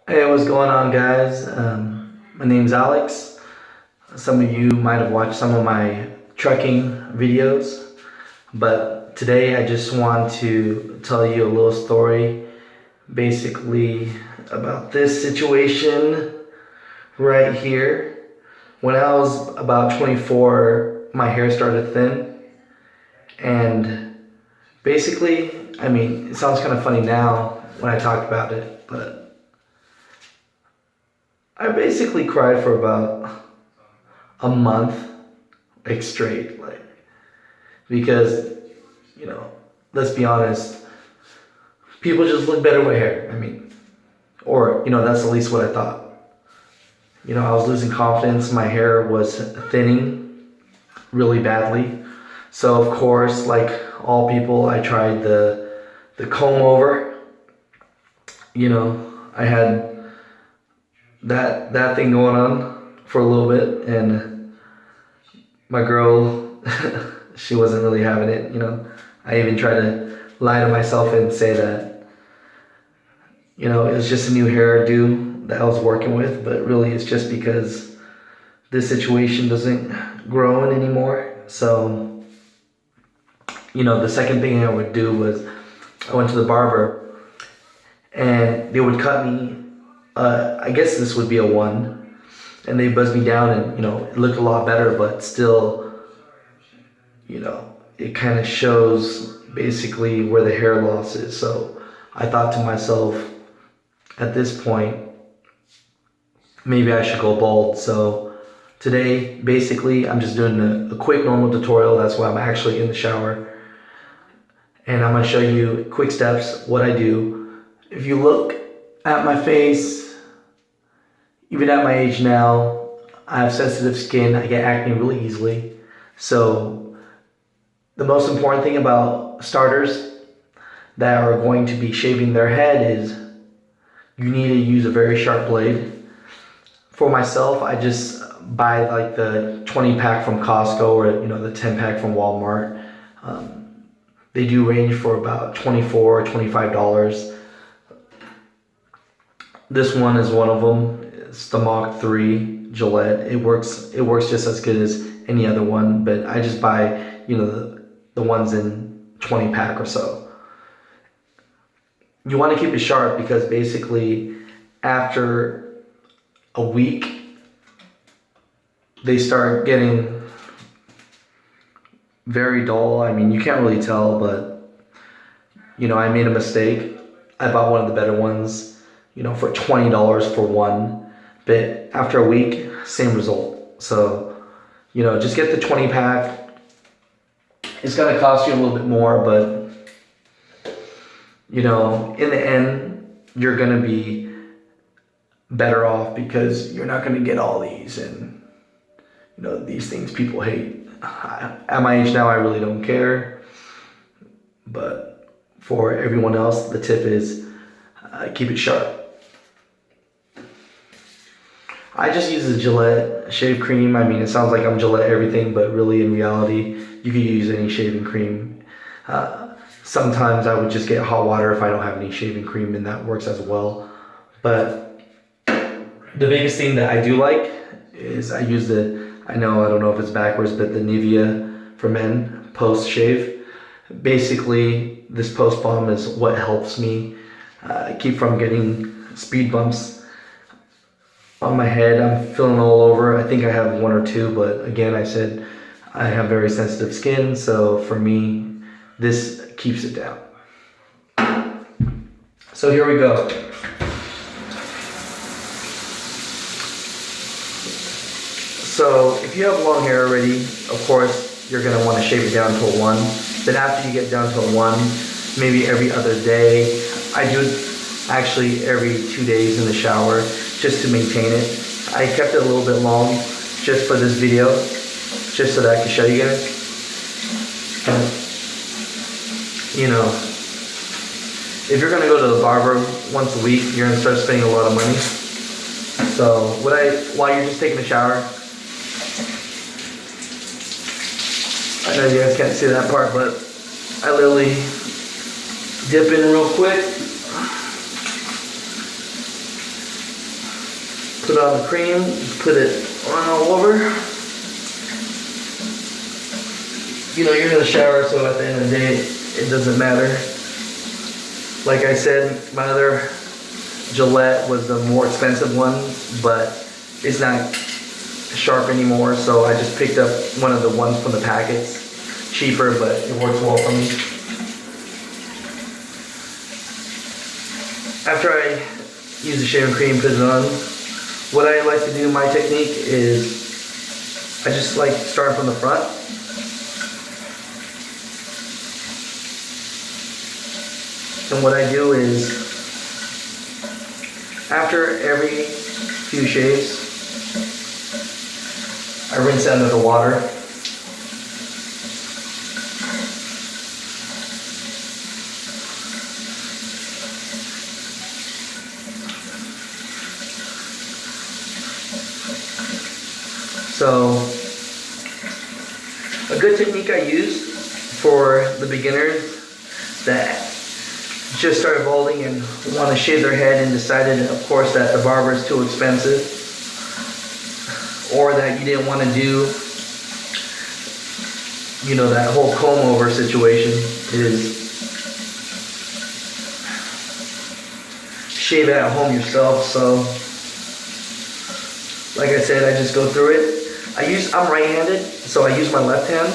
Hey, what's going on, guys? My name's Alex. Some of you might have watched some of my trucking videos, but today I just want to tell you a little story basically about this situation right here. When I was about 24, my hair started thin, and basically, I mean, it sounds kind of funny now when I talk about it, but I basically cried for about a month, like straight, like because you know, let's be honest, people just look better with hair. I mean, or that's at least what I thought. I was losing confidence. My hair was thinning really badly. So of course, like all people, I tried the comb over. I had that thing going on for a little bit, and my girl, she wasn't really having it. I even tried to lie to myself and say that, it was just a new hairdo that I was working with, but really it's just because this situation doesn't grow in anymore. So, the second thing I would do was I went to the barber and they would cut me, I guess this would be a one, and they buzz me down and, it looked a lot better, but still, it kind of shows basically where the hair loss is. So I thought to myself, at this point, maybe I should go bald. So today, basically, I'm just doing a quick normal tutorial. That's why I'm actually in the shower. And I'm gonna show you quick steps, what I do. If you look at my face, even at my age now, I have sensitive skin. I get acne really easily. So the most important thing about starters that are going to be shaving their head is you need to use a very sharp blade. For myself, I just buy like the 20 pack from Costco or the 10 pack from Walmart. They do range for about $24 or $25. This one is one of them. It's the Mach 3 Gillette. It works just as good as any other one, but I just buy the ones in 20 pack or so. You want to keep it sharp because basically after a week they start getting very dull. I mean, you can't really tell, but I made a mistake. I bought one of the better ones, for $20 for one, but after a week, same result. So, just get the 20 pack. It's gonna cost you a little bit more, but in the end, you're gonna be better off because you're not gonna get all these and these things people hate. At my age now, I really don't care, but for everyone else, the tip is keep it sharp. I just use the Gillette shave cream. I mean, it sounds like I'm Gillette everything, but really in reality, you can use any shaving cream. Sometimes I would just get hot water if I don't have any shaving cream, and that works as well. But the biggest thing that I do like is I use I don't know if it's backwards, but the Nivea for Men post shave. Basically, this post balm is what helps me keep from getting speed bumps on my head. I'm feeling all over. I think I have one or two, but again, I said I have very sensitive skin, so for me, this keeps it down. So here we go. So if you have long hair already, of course, you're gonna wanna shave it down to a one. Then after you get down to a one, maybe every other day. I do it actually every 2 days in the shower just to maintain it. I kept it a little bit long just for this video, just so that I can show you guys. If you're gonna go to the barber once a week, you're gonna start spending a lot of money. So while you're just taking a shower, I know you guys can't see that part, but I literally dip in real quick. Put on the cream, put it on all over. You know, you're in the shower, so at the end of the day, it doesn't matter. Like I said, my other Gillette was the more expensive one, but it's not sharp anymore, so I just picked up one of the ones from the packets. Cheaper, but it works well for me. After I use the shaving cream, put it on, what I like to do, my technique is I just like start from the front. And what I do is, after every few shaves, I rinse it under the water. So, a good technique I use for the beginners that just started balding and want to shave their head and decided, of course, that the barber is too expensive, or that you didn't want to do, you know, that whole comb over situation, is shave it at home yourself. So, like I said, I just go through it. I'm right-handed, so I use my left hand,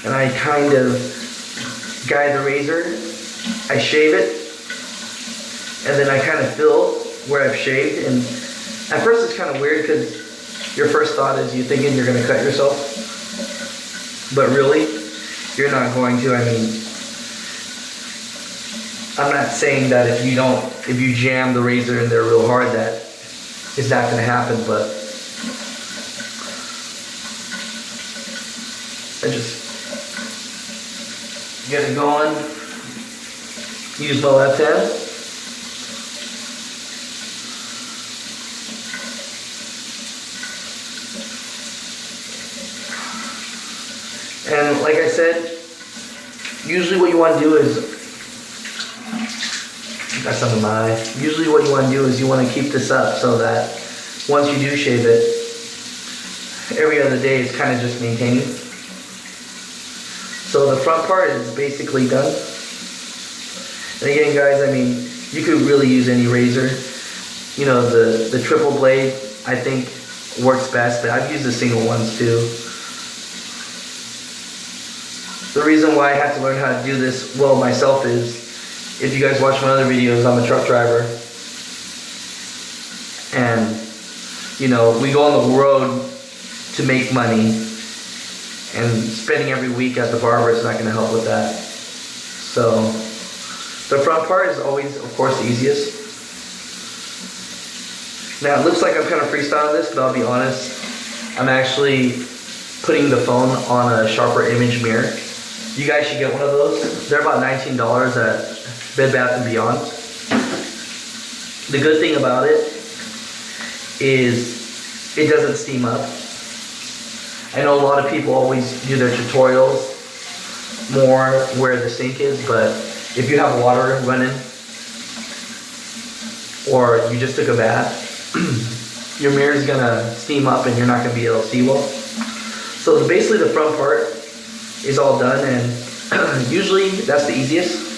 and I kind of guide the razor. I shave it, and then I kind of feel where I've shaved. And at first it's kind of weird because your first thought is you're thinking you're going to cut yourself, but really, you're not going to. I mean, I'm not saying that if you jam the razor in there real hard that it's not going to happen, but I just get it going, use my left hand. And like I said, usually what you want to do is, that's under my eye. Usually what you want to do is you want to keep this up so that once you do shave it, every other day it's kind of just maintaining. So the front part is basically done. And again, guys, I mean, you could really use any razor. You know, the triple blade, I think, works best, but I've used the single ones too. The reason why I had to learn how to do this well myself is, if you guys watch my other videos, I'm a truck driver. And, you know, we go on the road to make money. And spending every week at the barber is not going to help with that. So, the front part is always, of course, the easiest. Now, it looks like I'm kind of freestyling this, but I'll be honest. I'm actually putting the phone on a sharper image mirror. You guys should get one of those. They're about $19 at Bed Bath & Beyond. The good thing about it is it doesn't steam up. I know a lot of people always do their tutorials more where the sink is, but if you have water running or you just took a bath, your mirror is gonna steam up and you're not gonna be able to see well. So basically the front part is all done, and usually that's the easiest.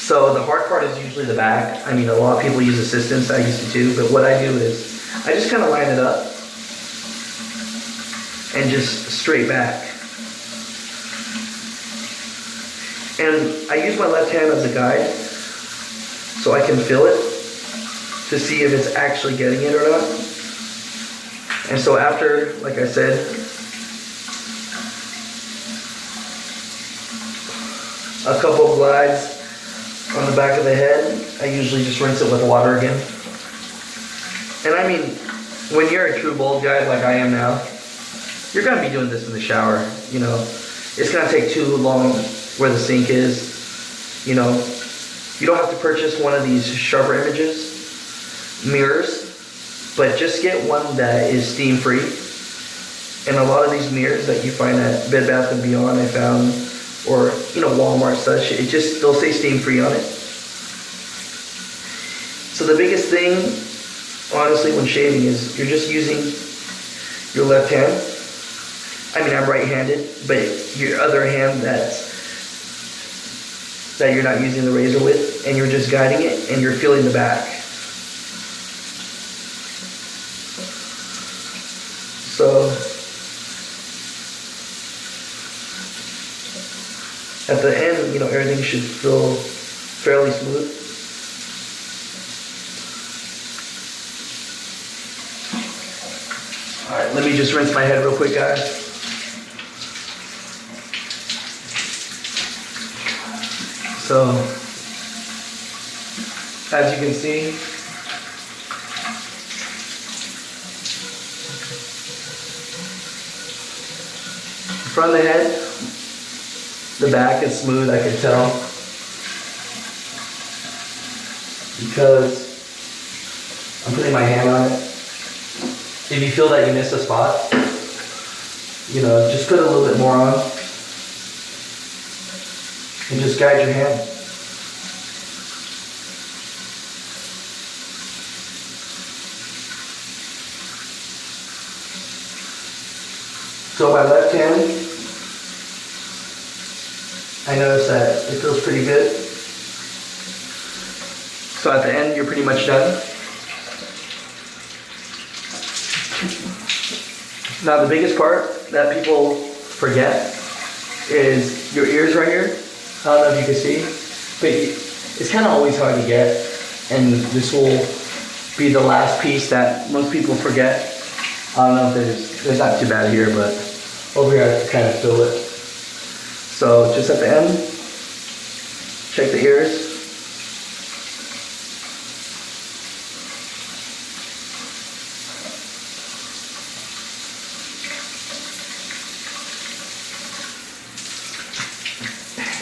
So the hard part is usually the back. I mean, a lot of people use assistants, I used to too, but what I do is I just kind of line it up and just straight back. And I use my left hand as a guide so I can feel it to see if it's actually getting it or not. And so after, like I said, a couple of glides on the back of the head, I usually just rinse it with water again. And I mean, when you're a true bald guy like I am now, you're gonna be doing this in the shower, you know. It's gonna take too long where the sink is, you know. You don't have to purchase one of these sharper mirrors, but just get one that is steam free. And a lot of these mirrors that you find at Bed Bath & Beyond, I found, or, you know, Walmart such, they'll say steam free on it. So the biggest thing, honestly, when shaving is you're just using your left hand. I mean, I'm right-handed, but your other hand that you're not using the razor with, and you're just guiding it, and you're feeling the back. So at the end, you know, everything should feel fairly smooth. All right, let me just rinse my head real quick, guys. So, as you can see, front of the head, the back is smooth, I can tell, because I'm putting my hand on it. If you feel that you missed a spot, you know, just put a little bit more on and just guide your hand. So my left hand, I notice that it feels pretty good. So at the end, you're pretty much done. Now the biggest part that people forget is your ears right here. I don't know if you can see, but it's kind of always hard to get, and this will be the last piece that most people forget. I don't know if there's not too bad here, but over here I can kind of feel it. So just at the end, check the ears.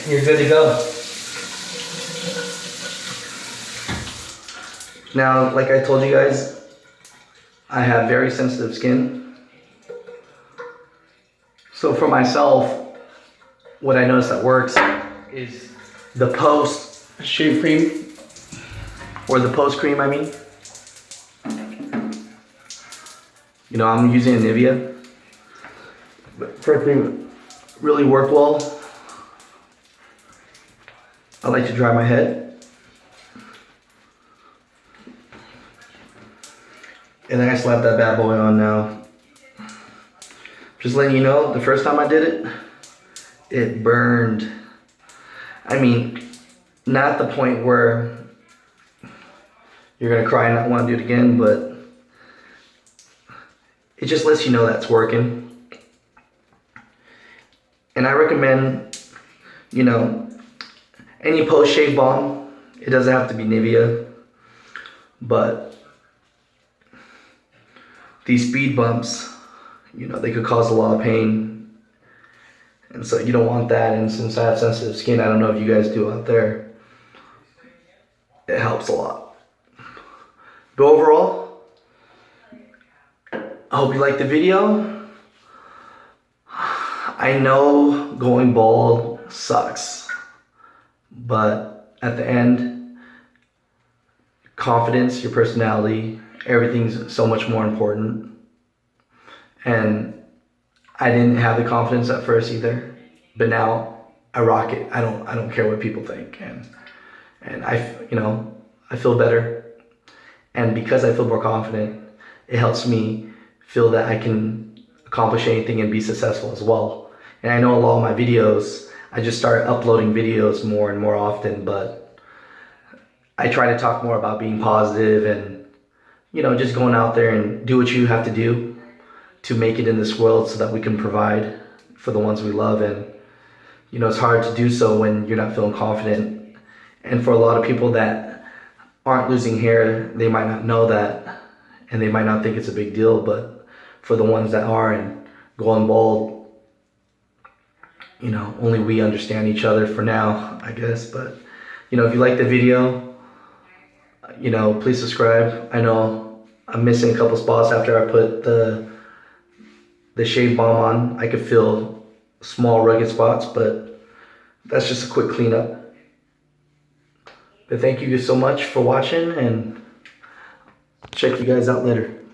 You're good to go. Now, like I told you guys, I have very sensitive skin. So for myself, what I notice that works is the post shave cream, or the post cream, I mean. You know, I'm using a Nivea, but for cream really work well. I like to dry my head. And then I slap that bad boy on now. Just letting you know, the first time I did it, it burned. I mean, not the point where you're gonna cry and not want to do it again, but it just lets you know that's working. And I recommend, you know, any post-shave balm. It doesn't have to be Nivea, but these speed bumps, you know, they could cause a lot of pain. And so you don't want that. And since I have sensitive skin, I don't know if you guys do out there, it helps a lot. But overall, I hope you liked the video. I know going bald sucks, but at the end, confidence, your personality, everything's so much more important. And I didn't have the confidence at first either, but now I rock it. I don't care what people think, and I feel better. And because I feel more confident, it helps me feel that I can accomplish anything and be successful as well. And I know a lot of my videos, I just started uploading videos more and more often, but I try to talk more about being positive and, you know, just going out there and do what you have to do to make it in this world so that we can provide for the ones we love. And, you know, it's hard to do so when you're not feeling confident. And for a lot of people that aren't losing hair, they might not know that and they might not think it's a big deal, but for the ones that are and going bald, you know, only we understand each other for now, I guess. But, you know, if you like the video, you know, please subscribe. I know I'm missing a couple spots after I put the shave balm on. I could feel small rugged spots, but that's just a quick cleanup. But thank you so much for watching, and check you guys out later.